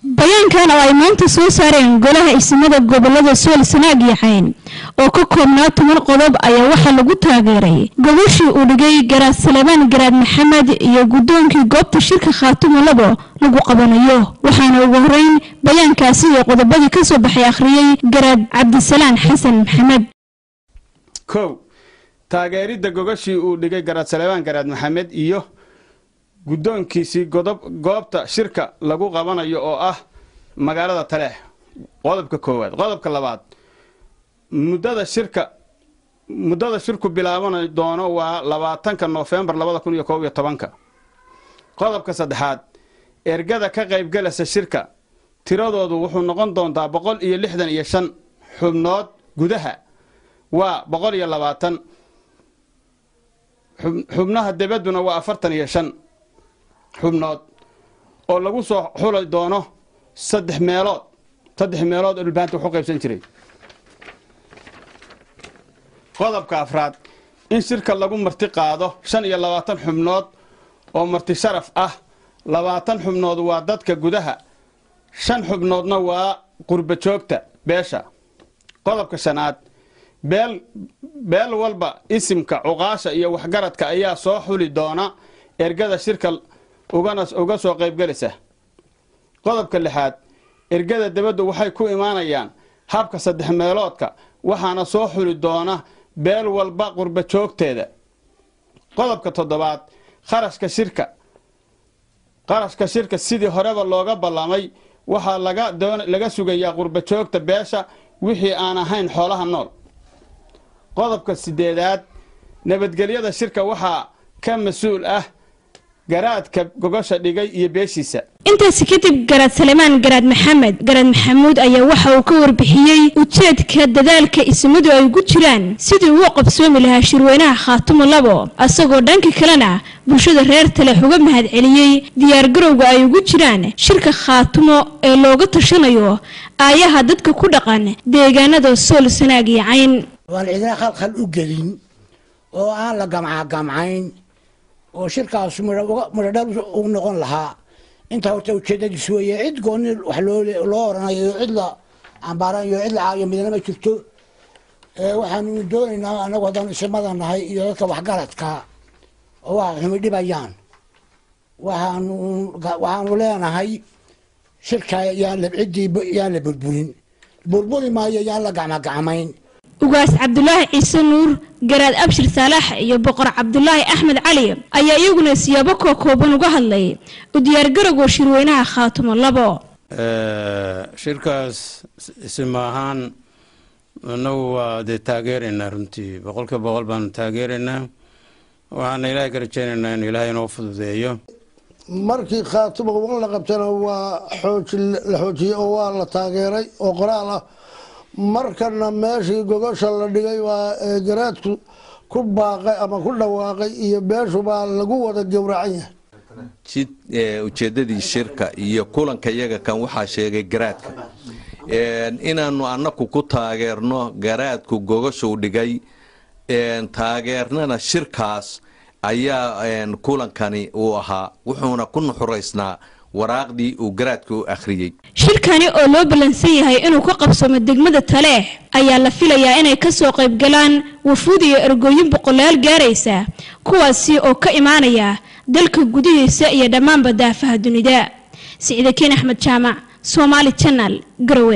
بيان كان أو أيمانة سوسارين قولها اسمه الجبلة سول سناجي حين oo ka koobnaa 10 qodob ayaa waxa lagu taageeray gobashii uu dhigay Garaad Salebaan Garaad Maxamed iyo gudoonkii goobta shirka Khaatumo labo lagu qabanayo waxaana ugu horeyn bayaankaasi iyo qodobadii ka soo baxay akhriyay Garaad Cabdisalaan Xasan Maxamed taageerida gobashii uu dhigay Garaad Salebaan Garaad Maxamed iyo guddoonkiisii goobta shirka lagu qabanayo oo ah magaalada Taleex qodobka koowaad qodobka labaad muddada shirku bilaaban doono waa 20 November 2011 qodobka saddexaad ergada ka qayb galaysa shirka tiradoodu wuxuu noqon doontaa 165 xubnood gudaha waa 120 xubnaha dibaduna waa 45 xubnood oo lagu soo xulay doono 3 meelood oo ilbaanta wuxuu qaybsan jiray qodobka afraad in shirka lagu marti qaado 25 xubnood oo marti sharaf ah 20 xubnood waa dadka gudaha 5 xubnoodna waa qurba joogta beesha qodobka shanaad beel walba isimka cuqaasha iyo waxgaradka ayaa soo xuli doona ergada shirka uga soo qayb galaysa qodobka lixaad ergada dibaddu waxay ku imaanayaan habka 3 meeloodka waxaana soo xuli doona beel walba qurba joogteeda qodobka toddobaad qarashka shirka sidii horeba looga ballamay waxa laga sugayaa qurba joogta beesha wixii aan ahayn xoolaha nool qodobka sideedaad nabadgelyada shirka waxa ka mas'uul ah garaadka gogosha dhigay iyo beeshiisa intaas kadib Garaad Salebaan Garaad Maxamuud ayaa waxa uu ka warbixiyay ujeedka dadaalka ismadu ay ugu jiraan sidii uu qabsoomi lahaa shirweynaha Khaatumo labo asagoo dhanka kalena bulshada reer Taleex uga mahad celiyay diyaar garowga ay ugu jiraan shirka Khaatumo ee looga tashanayo aayaha dadka ku dhaqan deegaanada Sool Sanaag iyo Cayn waan idin khalkhal u gelin oo aan la gamcayn oo shirkaas muradab uu noqon lahaa inta horta ujeedadiisu weeye cid gooni wax loo oranayo cid la ambaarayo cid la caayo midna ma jirto waxaanu doonaynaa anagu haddaan ismada nahay iyo dadka waxgaradka oo wax xumi dhibayaan waxaanu leenahay shirka yaa la burburin maayo yaa la gacmayn ugaas Cabdullaahi Ciise Nuur Garaad Abshir Saalax iyo Boqor Cabdullaahi Axmed Cali ayaa iyaguna siyaabo kooban uga hadlay u diyaar garowga shirweynaha Khaatumo labo shirkaas ismaahan waa taageerina runtii 100% baan taageerina waxaan ilaahay ka rajaynaynaa in ilaahay inoo fududeeyo markii Khaatumo la qabtana waa xoojiyo oo waa la taageeray oo qoraal ah markana meeshii gogosha la dhigay waa garaadku ku baaqay ama ku dhawaaqay iyo beeshu baa lagu wada gowracan yahay ujeedadii shirka iyo kulanka iyaga kan waxaa sheegay garaadka inaanu annagu ku taageerno garaadku gogosha u dhigay taageernana shirkaas ayaa kulankani uu ahaa wuxuuna ku nuxuraysnaa waraaqdii uu garaadku akhriyay shirkani oo loo balansan yahay inuu ka qabsamo degmada Taleex ayaa la filayaa inay ka soo qayb galaan wafuud iyo ergooyin boqolaal gaaraysa kuwaasi oo ka imaanaya dalka gudihiisa iyo dhammaan daafaha dunida Saciid Keen Axmed Jaamac Somali Channel Garowe